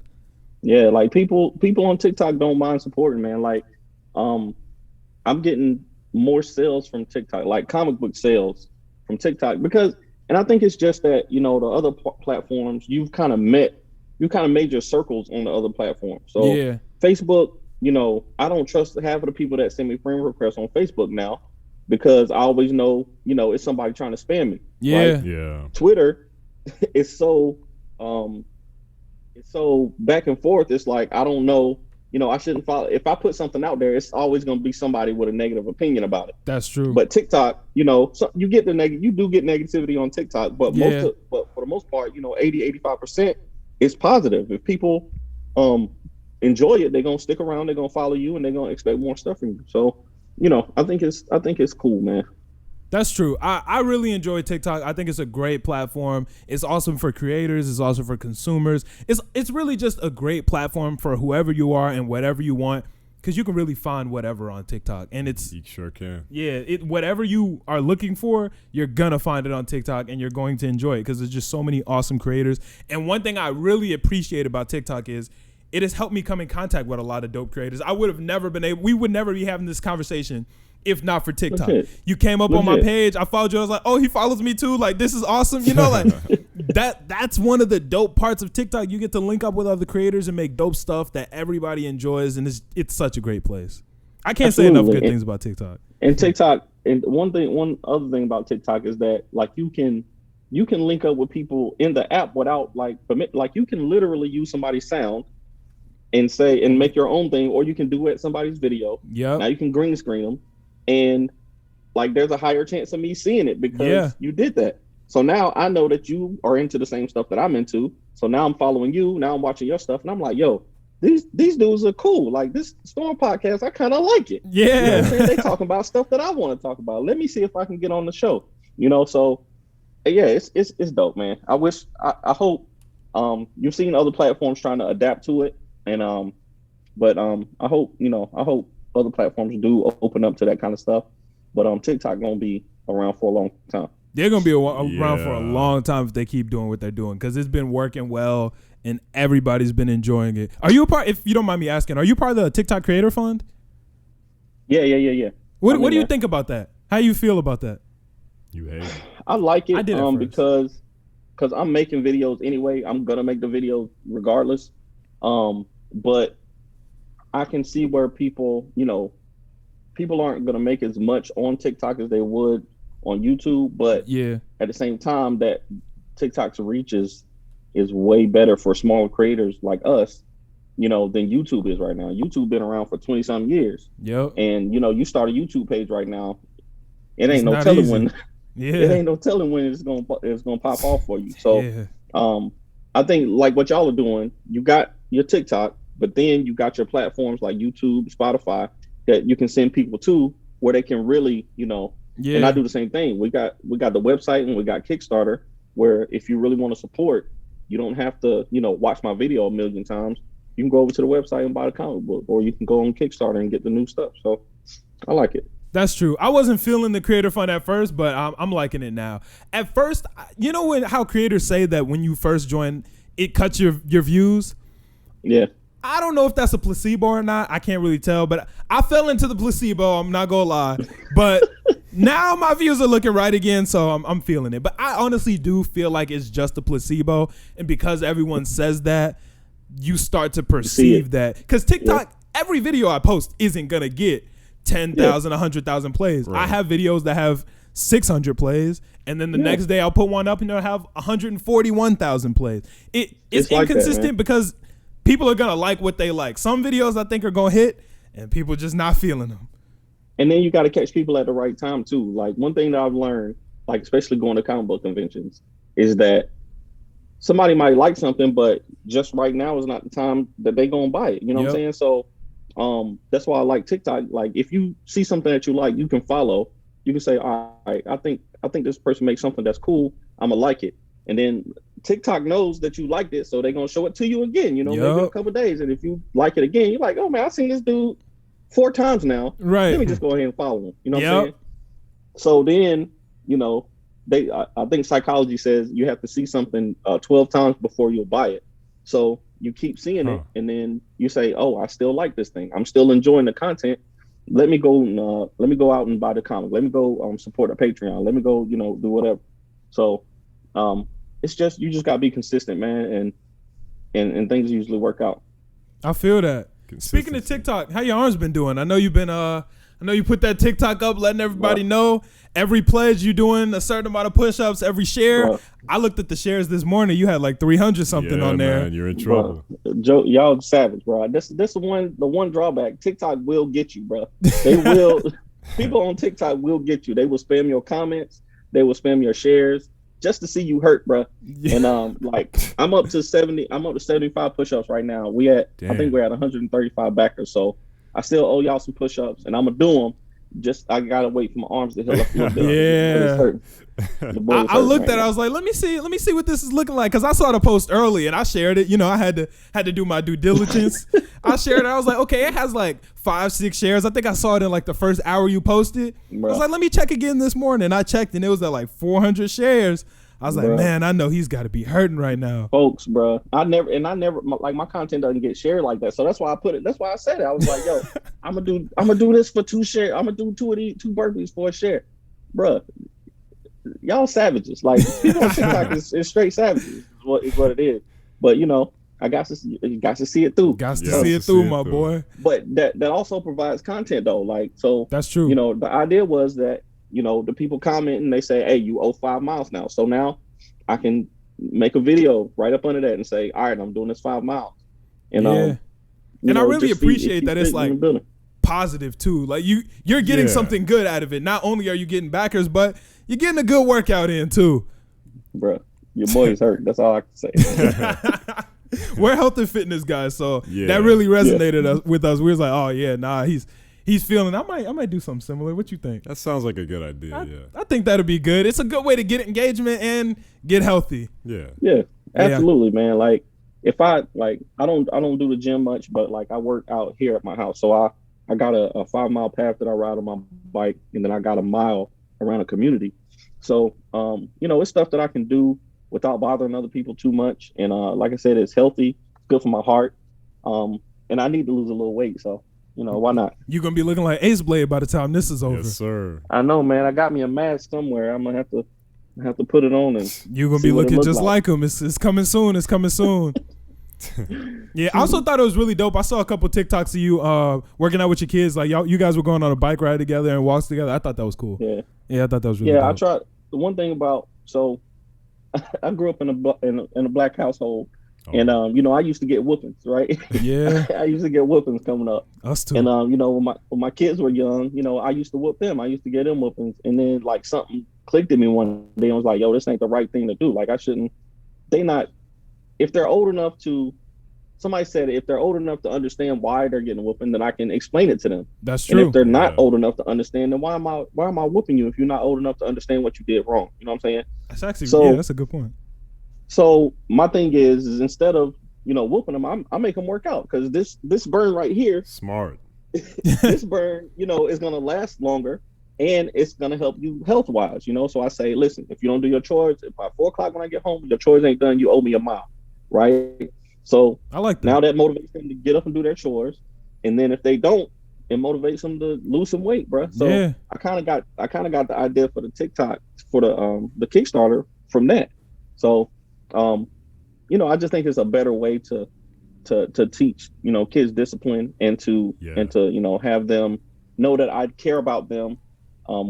Yeah, like people on TikTok don't mind supporting, man. Like, I'm getting more sales from TikTok, like comic book sales from TikTok, because, and I think it's just that the other platforms you've kind of made your circles on the other platforms. So Facebook, I don't trust half of the people that send me friend requests on Facebook now, because I always know it's somebody trying to spam me. Yeah. Twitter, it's so back and forth. It's like, I don't know, I shouldn't follow. If I put something out there, it's always going to be somebody with a negative opinion about it. That's true. But TikTok, so you get you do get negativity on TikTok, but but for the most part, 80-85% is positive. If people enjoy it, they're gonna stick around, they're gonna follow you, and they're gonna expect more stuff from you. So, I think it's cool, man. That's true. I really enjoy TikTok. I think it's a great platform. It's awesome for creators. It's awesome for consumers. It's really just a great platform for whoever you are and whatever you want, because you can really find whatever on TikTok. And You sure can. Yeah, whatever you are looking for, you're gonna find it on TikTok, and you're going to enjoy it because there's just so many awesome creators. And one thing I really appreciate about TikTok is it has helped me come in contact with a lot of dope creators. We would never be having this conversation if not for TikTok. You came up on my page, I followed you, I was like, oh, he follows me too, like this is awesome. That's one of the dope parts of TikTok. You get to link up with other creators and make dope stuff that everybody enjoys, and it's such a great place. I can't say enough good things about TikTok. And TikTok, and one other thing about TikTok is that like you can link up with people in the app without you can literally use somebody's sound and say and make your own thing, or you can duet somebody's video. Yeah. Now you can green screen them, and like there's a higher chance of me seeing it because you did that. So now I know that you are into the same stuff that I'm into. So now I'm following you. Now I'm watching your stuff, and I'm like, yo, these dudes are cool. Like this Storm podcast, I kind of like it. Yeah, they talking about stuff that I want to talk about. Let me see if I can get on the show. So yeah, it's dope, man. I hope you've seen other platforms trying to adapt to it, and I hope other platforms do open up to that kind of stuff. But TikTok gonna be around for a long time. They're gonna be around for a long time if they keep doing what they're doing, because it's been working well and everybody's been enjoying it. Are you a part? If you don't mind me asking, are you part of the TikTok Creator Fund? Yeah. What do you think about that? How you feel about that? You hate it. I like it, I did it because I'm making videos anyway. I'm gonna make the videos regardless. But I can see where people aren't gonna make as much on TikTok as they would on YouTube. But yeah, at the same time, that TikTok's reach is way better for smaller creators like us, than YouTube is right now. YouTube been around for 20-some years. Yep. And you start a YouTube page right now, it ain't It's no not telling easy. when. Yeah. It ain't no telling when it's gonna pop off for you. So Yeah. I think like what y'all are doing, you got your TikTok, but then you got your platforms like YouTube, Spotify that you can send people to where they can really, Yeah. And I do the same thing. We got the website and we got Kickstarter, where if you really want to support, you don't have to, watch my video a million times. You can go over to the website and buy the comic book, or you can go on Kickstarter and get the new stuff. So I like it. That's true. I wasn't feeling the Creator Fund at first, but I'm liking it now. At first, how creators say that when you first join, it cuts your views? Yeah. I don't know if that's a placebo or not. I can't really tell, but I fell into the placebo. I'm not going to lie. But now my views are looking right again, so I'm feeling it. But I honestly do feel like it's just a placebo. And because everyone says that, you start to perceive that. Because TikTok, every video I post isn't going to get 10,000, 100,000 plays. Right. I have videos that have 600 plays, and then the next day I'll put one up and it'll have 141,000 plays. It's like inconsistent that, because people are gonna like what they like. Some videos I think are gonna hit, and people just not feeling them. And then you got to catch people at the right time too. Like one thing that I've learned, like especially going to comic book conventions, is that somebody might like something, but just right now is not the time that they gonna buy it. You know what I'm saying? So that's why I like TikTok. Like if you see something that you like, you can follow. You can say, all right, I think this person makes something that's cool. I'm gonna like it. And then TikTok knows that you liked it, so they're gonna show it to you again, maybe in a couple of days. And if you like it again, you're like, oh man, I've seen this dude 4 times now. Right. Let me just go ahead and follow him. You know what I'm saying? So then, I think psychology says you have to see something 12 times before you'll buy it. So you keep seeing it, and then you say, "Oh, I still like this thing. I'm still enjoying the content. Let me go out and buy the comic. Let me go support a Patreon. Let me go, do whatever." So it's just you just gotta be consistent, man, and things usually work out. I feel that. Speaking of TikTok, how your arms been doing? I know you've been I know you put that TikTok up, letting everybody know every pledge you doing a certain amount of push-ups, every share. Bro. I looked at the shares this morning. You had like 300 something on there. Man, you're in trouble. Joe, y'all savage, bro. This is the one drawback. TikTok will get you, bro. They will. People on TikTok will get you. They will spam your comments. They will spam your shares just to see you hurt, bro. Yeah. And like I'm up to 70. I'm up to 75 push-ups right now. I think we're at 135 backers. So I still owe y'all some push-ups, and I'm gonna do them. I gotta wait for my arms to heal up a little bit. Yeah. I looked at it. I was like, let me see what this is looking like, because I saw the post early and I shared it. I had to do my due diligence. I shared it. I was like, okay, it has like 5-6 shares. I think I saw it in like the first hour you posted. I was like, let me check again this morning. I checked and it was at like 400 shares. I was like, man, I know he's got to be hurting right now. Folks, bro. I never like my content doesn't get shared like that. So that's why I put it. That's why I said it. I was like, yo, I'm gonna do this for 2 shares. I'm gonna do 2 of these 2 burpees for a share. Bro, y'all savages. Like people on TikTok is straight savages is what it is. But I got to see it through. Got to see it through, my boy. But that also provides content though. Like so that's true. The idea was that the people comment and they say, hey, you owe 5 miles now. So now I can make a video right up under that and say, all right, I'm doing this 5 miles. And I really appreciate that it's like positive too. Like you're getting something good out of it. Not only are you getting backers, but you're getting a good workout in too. Bruh, your boy is hurt. That's all I can say. We're health and fitness guys, so that really resonated with us. We was like, oh yeah, nah, he's feeling. I might do something similar. What you think? That sounds like a good idea. I think that'd be good. It's a good way to get engagement and get healthy. Yeah. Yeah. Absolutely, man. Like if I don't do the gym much, but like I work out here at my house. So I got a 5 mile path that I ride on my bike, and then I got a mile around a community. So it's stuff that I can do without bothering other people too much. And like I said, it's healthy, it's good for my heart. And I need to lose a little weight, so why not? You're gonna be looking like AceBlade by the time this is over. Yes, sir. I know, man. I got me a mask somewhere. I'm gonna have to put it on, and you're gonna be looking just like him. It's coming soon. It's coming soon. Yeah, I also thought it was really dope. I saw a couple TikToks of you working out with your kids. Like you guys were going on a bike ride together and walks together. I thought that was cool. Yeah, I thought that was really dope. I tried. The one thing about I grew up in a black household, and I used to get whoopings, right? Yeah, I used to get whoopings coming up. Us too. And when my kids were young, I used to whoop them. I used to get them whoopings, and then like something clicked in me one day. I was like, yo, this ain't the right thing to do. Like I shouldn't. If they're old enough to. Somebody said if they're old enough to understand why they're getting whooping, then I can explain it to them. That's true. And if they're not old enough to understand, then why am I whooping you if you're not old enough to understand what you did wrong? You know what I'm saying? That's actually that's a good point. So my thing is instead of whooping them, I make them work out, because this burn right here, smart. this burn is gonna last longer, and it's gonna help you health wise. So I say, listen, if you don't do your chores by 4:00 when I get home, your chores ain't done, you owe me a mile, right? So I like that. Now that motivates them to get up and do their chores, and then if they don't, it motivates them to lose some weight, bro. So yeah. I kind of got the idea for the TikTok for the Kickstarter from that. So I just think it's a better way to teach kids discipline and to have them know that I care about them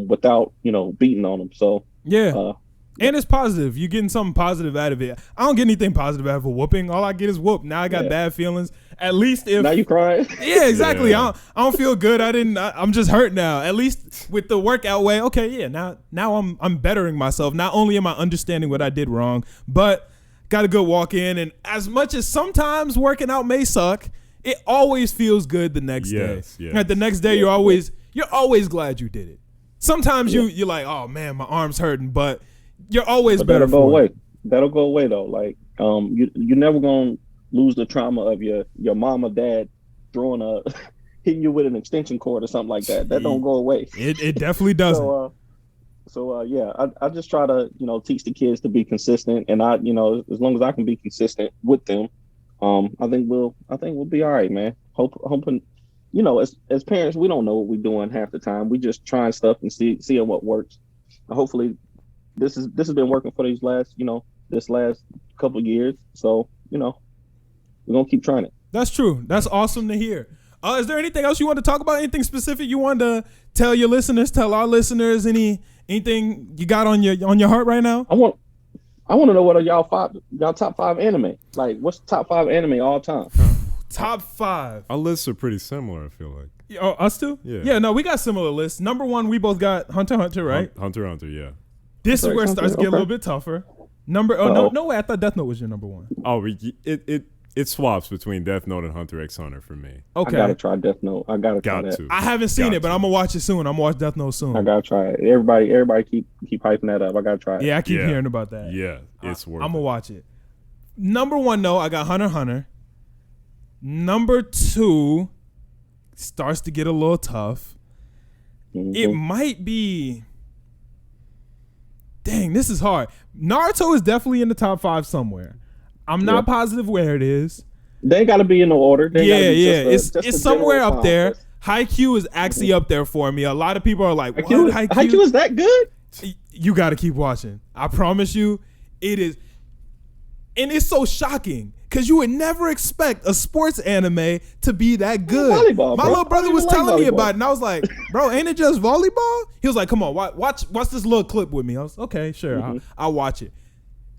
without beating on them. So yeah. And it's positive. You're getting something positive out of it. I don't get anything positive out of a whooping. All I get is whoop. Now I got bad feelings. At least if now you crying. Yeah, exactly. Yeah. I don't feel good. I'm just hurt now. At least with the workout way. Okay, yeah. Now I'm bettering myself. Not only am I understanding what I did wrong, but got a good walk in. And as much as sometimes working out may suck, it always feels good the next day. Yes. The next day you're always glad you did it. Sometimes you're like, oh man, my arm's hurting, but you're always better. That'll go away. That'll go away though. Like you're never gonna lose the trauma of your mom or dad hitting you with an extension cord or something like that. That don't go away. It definitely doesn't. I just try to teach the kids to be consistent, and I as long as I can be consistent with them, I think we'll be all right, man. Hoping as parents, we don't know what we're doing half the time. We just trying stuff and seeing what works. Hopefully this has been working for this last couple of years. So, we're going to keep trying it. That's true. That's awesome to hear. Is there anything else you want to talk about? Anything specific you want to tell your listeners, tell our listeners, anything you got on your heart right now? I want to know what are y'all top 5 anime? Like, what's the top 5 anime all time? Top 5. Our lists are pretty similar, I feel like. Oh, us too? Yeah. Yeah, no, we got similar lists. Number 1, we both got Hunter x Hunter, right? Hunter x Hunter, yeah. This is where it starts to get a little bit tougher. No way, I thought Death Note was your number 1. Oh, it swaps between Death Note and Hunter x Hunter for me. Okay. I gotta try Death Note. I gotta try that. I haven't seen it, but I'm gonna watch it soon. I'm gonna watch Death Note soon. I gotta try it. Everybody keep hyping that up. I gotta try it. Yeah, I keep hearing about that. Yeah, it's worth it. I'm gonna watch it. Number 1, though, I got Hunter x Hunter. Number 2 starts to get a little tough. Mm-hmm. It might be. Dang, this is hard. Naruto is definitely in the top 5 somewhere. I'm not positive where it is. They got to be in the order. It's somewhere up there. Haikyuu is actually up there for me. A lot of people are like, what? Haikyuu is that good? You got to keep watching. I promise you, it is. And it's so shocking because you would never expect a sports anime to be that good. My little brother was telling me about it, and I was like, bro, ain't it just volleyball? He was like, come on, watch this little clip with me. I was okay, sure, mm-hmm. I'll watch it.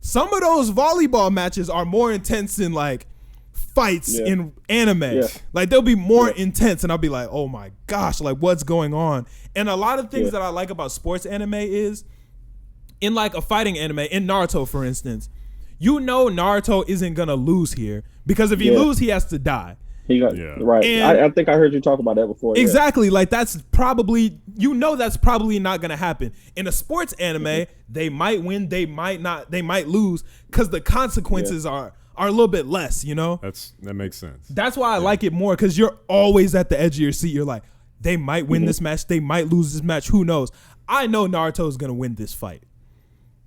Some of those volleyball matches are more intense than like fights in anime. Yeah. Like they'll be more intense, and I'll be like, oh my gosh, like what's going on? And a lot of things that I like about sports anime is in like a fighting anime, in Naruto, for instance. Naruto isn't gonna lose here because if he loses, he has to die. He got Yeah. right. And- I think I heard you talk about that before. yeah. Exactly. Like that's probably that's probably not gonna happen. In a sports anime, they might win, they might not, they might lose because the consequences are a little bit less, you know? That makes sense. That's why I like it more because you're always at the edge of your seat. You're like, they might win this match, they might lose this match, who knows? I know Naruto's gonna win this fight.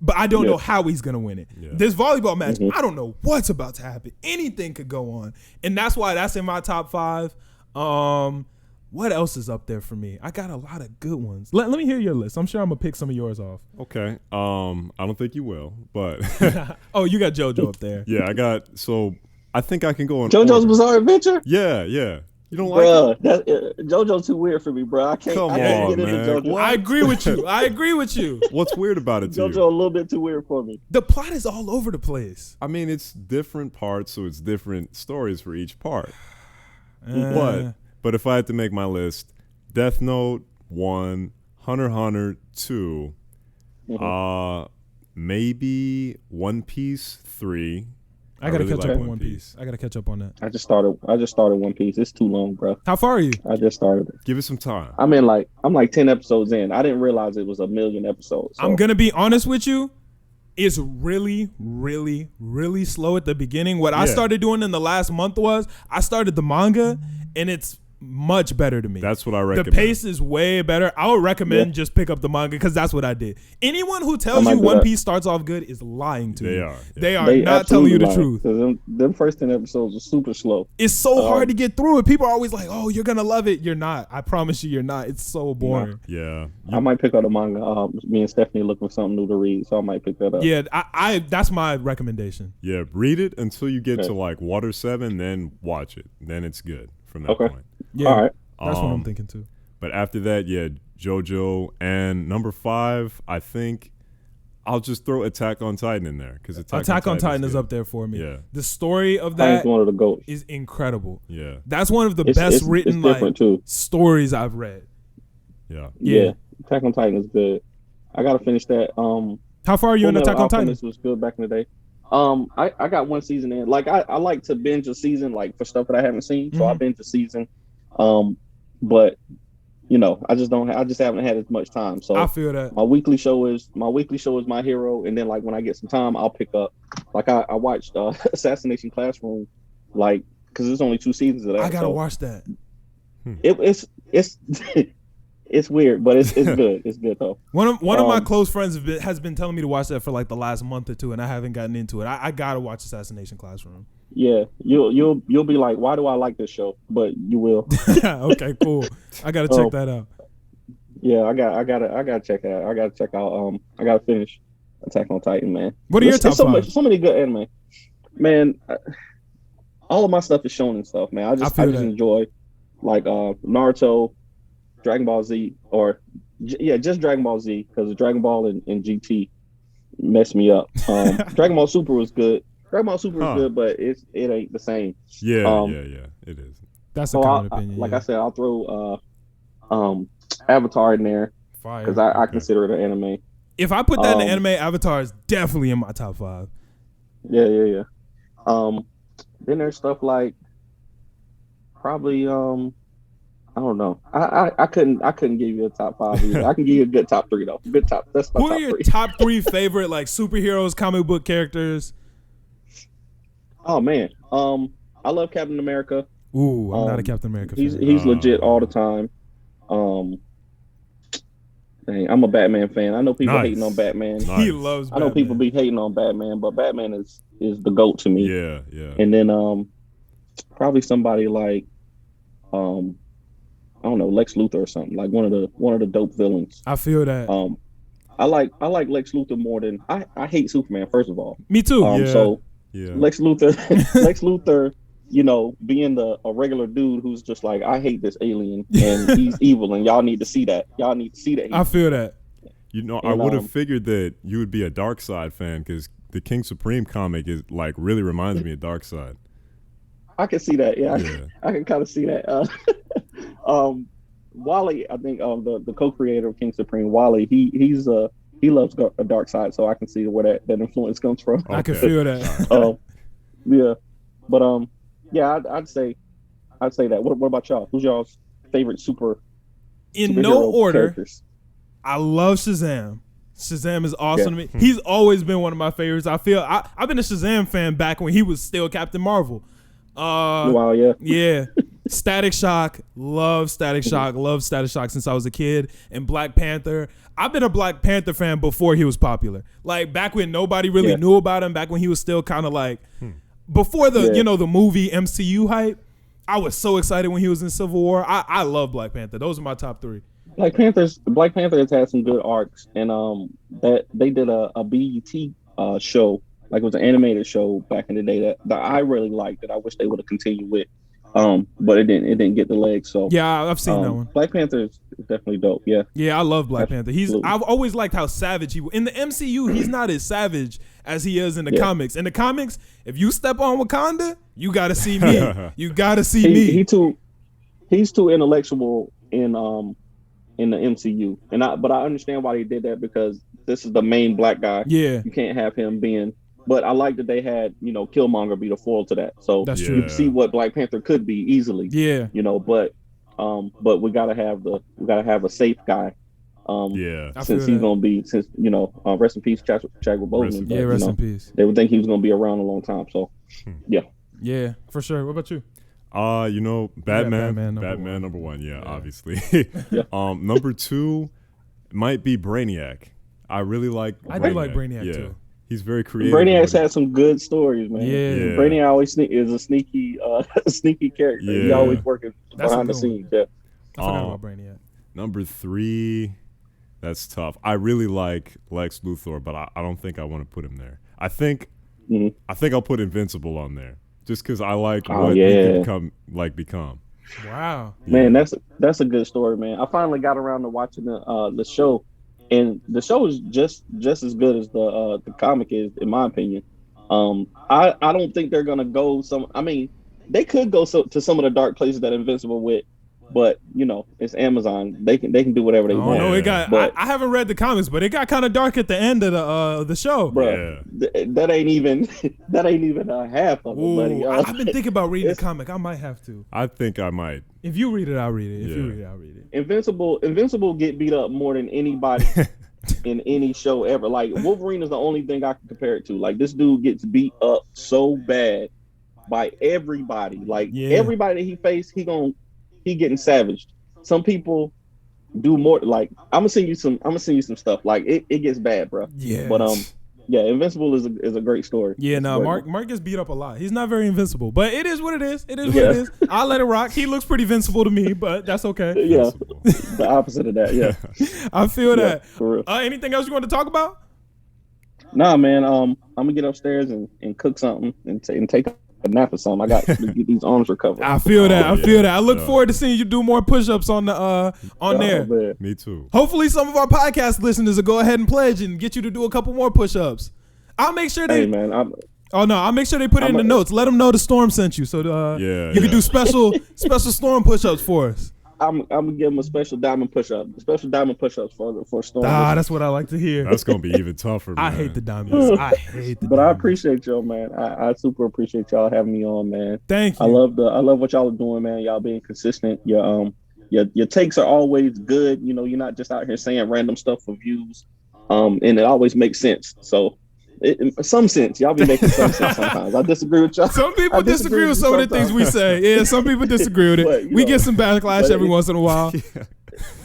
But I don't know how he's going to win it. Yeah. This volleyball match, I don't know what's about to happen. Anything could go on. And that's why that's in my top 5. What else is up there for me? I got a lot of good ones. Let me hear your list. I'm sure I'm going to pick some of yours off. Okay. I don't think you will, but Oh, you got JoJo up there. yeah, I think I can go in JoJo's order. Bizarre Adventure. Yeah. You don't like Bruh, it? JoJo's too weird for me, bro. I can't Come get on, into man. JoJo. What? I agree with you. What's weird about it to JoJo you? a little bit too weird for me. The plot is all over the place. I mean, it's different parts, so it's different stories for each part. Uh, But if I had to make my list, Death Note 1, Hunter x Hunter 2, maybe One Piece 3. I got to really catch like up on One Piece. I got to catch up on that. I just started One Piece. It's too long, bro. How far are you? I just started it. Give it some time. I'm like 10 episodes in. I didn't realize it was a million episodes. So. I'm going to be honest with you. It's really, really, really slow at the beginning. What I started doing in the last month was I started the manga, and it's much better to me. That's what I recommend. The pace is way better. I would recommend just pick up the manga because that's what I did. Anyone who tells you One Piece starts off good is lying to you. They are not telling you the truth. Them first 10 episodes are super slow. It's so hard to get through it. People are always like, "Oh, you're gonna love it." You're not. I promise you, you're not. It's so boring. Yeah. I might pick up the manga. Me and Stephanie looking for something new to read, so I might pick that up. Yeah, I that's my recommendation. Yeah, read it until you get to like Water 7, then watch it. Then it's good from that point. Yeah, all right. That's what I'm thinking too. But after that, JoJo. And number 5, I think I'll just throw Attack on Titan in there because Attack on Titan is up there for me. Yeah. The story of Titan's that one of the goats. is incredible. Yeah. That's one of the best written different too. stories I've read. Yeah. Attack on Titan is good. I gotta finish that. How far are you in Attack on Titan? This was good back in the day. I got one season in. Like I like to binge a season like for stuff that I haven't seen. So I binge a season. But I just haven't had as much time. So I feel that. My weekly show is My Hero, and then like when I get some time, I'll pick up. Like I watched Assassination Classroom, like because there's only 2 seasons of that. I gotta watch that. It's it's weird, but it's good. It's good though. One of my close friends has been telling me to watch that for like the last month or 2, and I haven't gotten into it. I gotta watch Assassination Classroom. Yeah, you'll be like, why do I like this show? But you will. Okay, cool. I gotta check that out. Yeah, I gotta check that out. I gotta check out. I gotta finish Attack on Titan, man. What are your top 5? So many good anime, man. All of my stuff is shonen stuff, man. I just enjoy like Naruto, Dragon Ball Z, or just Dragon Ball Z because Dragon Ball and GT messed me up. Dragon Ball Super was good. Dragon Ball Super is good, but it ain't the same. Yeah, it is. That's a common opinion. Like I said, I'll throw Avatar in there because I consider it an anime. If I put that in the anime, Avatar is definitely in my top 5. Yeah. Then there's stuff like probably I don't know. I couldn't give you a top 5 either. I can give you a good top 3 though. Good top. That's my Who top are your 3. top 3 favorite like superheroes, comic book characters? Oh man, I love Captain America. Ooh, I'm not a Captain America fan. He's legit all the time. Dang, I'm a Batman fan. I know people hating on Batman. He loves Batman. I know people be hating on Batman, but Batman is the GOAT to me. Yeah. And then probably somebody like I don't know, Lex Luthor or something, like one of the dope villains. I feel that. I like Lex Luthor more than I hate Superman, first of all. Me too. So Lex Luthor, being a regular dude who's just like, I hate this alien and he's evil and y'all need to see that. I feel that. I would have figured that you would be a Darkseid fan because the King Supreme comic is like really reminds me of Darkseid. I can see that. Yeah. I can kind of see that. Wally, I think the co-creator of King Supreme, Wally, he loves a dark side, so I can see where that influence comes from. I can feel that. Yeah, but I'd say I'd say that. What about y'all? Who's y'all's favorite In no superhero order, characters? I love Shazam. Shazam is awesome to me. He's always been one of my favorites. I've been a Shazam fan back when he was still Captain Marvel. Wow, yeah. Yeah. Static Shock. Love Static Shock. Love Static Shock since I was a kid. And Black Panther. I've been a Black Panther fan before he was popular. Like back when nobody really knew about him, back when he was still kind of like before the the movie MCU hype. I was so excited when he was in Civil War. I love Black Panther. Those are my top 3. Black Panther has had some good arcs, and that they did a BET show, like it was an animated show back in the day that I really liked, that I wish they would have continued with, but it didn't get the legs. So yeah, I've seen that one. Black Panther is definitely dope. Yeah, I love Black Panther. I've always liked how savage he was. In the MCU, he's not as savage as he is in the comics. In the comics, if you step on Wakanda, you got to see me. You got to see me. He's too intellectual in the MCU, but I understand why they did that, because this is the main black guy. Yeah, you can't have him being. But I like that they had Killmonger be the foil to that. So that's you can see what Black Panther could be easily. Yeah, but we gotta have a safe guy. Since he's gonna be rest in peace, Chadwick Boseman. Yeah, rest in peace. They would think he was gonna be around a long time. So yeah, for sure. What about you? Batman number 1, obviously. Number 2 might be Brainiac. I really like Brainiac. I do like Brainiac too. He's very creative. Brainiac's had some good stories, man. Yeah. Brainiac always is a sneaky character. Yeah. He's always working behind the scenes. Yeah. I forgot about Brainiac. Number 3, that's tough. I really like Lex Luthor, but I don't think I want to put him there. I think I'll put Invincible on there, just because I like what he can become. Wow, man, that's a good story, man. I finally got around to watching the show, and the show is just as good as the comic is, in my opinion. I don't think they're gonna go they could go to some of the dark places that Invincible went, but it's Amazon. They can do whatever they want. No, it got. I haven't read the comics, but it got kind of dark at the end of the show. Bro, that ain't even a half of it, buddy. I've been thinking about reading the comic. I might have to. I think I might. If you read it, I'll read it. If you read it, I'll read it. Invincible get beat up more than anybody in any show ever. Like Wolverine is the only thing I can compare it to. Like this dude gets beat up so bad by everybody. Like everybody that he faced, he getting savaged. Some people do more. Like I'm gonna send you some stuff. Like it gets bad, bro. Yeah. But Invincible is a great story. Yeah, no, Mark gets beat up a lot. He's not very invincible, but it is what it is. It is what it is. I'll let it rock. He looks pretty invincible to me, but that's okay. Yeah, the opposite of that. Yeah, I feel that. For real. Anything else you want to talk about? Nah, man. I'm gonna get upstairs and cook something and take a nap or something. I got to get these arms recovered. I feel that. I feel that. I look forward to seeing you do more push-ups on the there. Man. Me too. Hopefully, some of our podcast listeners will go ahead and pledge and get you to do a couple more push-ups. I'll make sure they. Hey, man. I'll make sure they put it in the notes. Let them know the storm sent you, so you can do special storm push-ups for us. I'm gonna give them a special diamond push-up. Special diamond push-ups for storm. That's what I like to hear. That's gonna be even tougher. Man. I hate the diamonds. I hate the. But diamonds. I appreciate y'all, man. I super appreciate y'all having me on, man. Thank you. I love what y'all are doing, man. Y'all being consistent. Your takes are always good. You're not just out here saying random stuff for views. And it always makes sense. So. Some sense. Y'all be making some sense sometimes. I disagree with y'all. Some people disagree with some of the things we say. Yeah, some people disagree with it. But, we get some backlash every once in a while.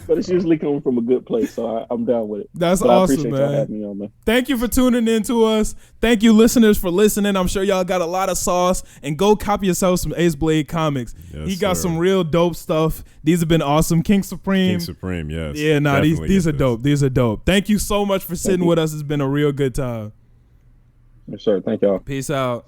But it's usually coming from a good place, so I'm down with it. That's awesome, I appreciate man. Y'all having me on, man. Thank you for tuning in to us. Thank you, listeners, for listening. I'm sure y'all got a lot of sauce. And go copy yourself some AceBlade comics. Yes, he got some real dope stuff. These have been awesome. King Supreme, yes. Yeah, these are dope. These are dope. Thank you so much for sitting with us. It's been a real good time. Yes, sir. Thank y'all. Peace out.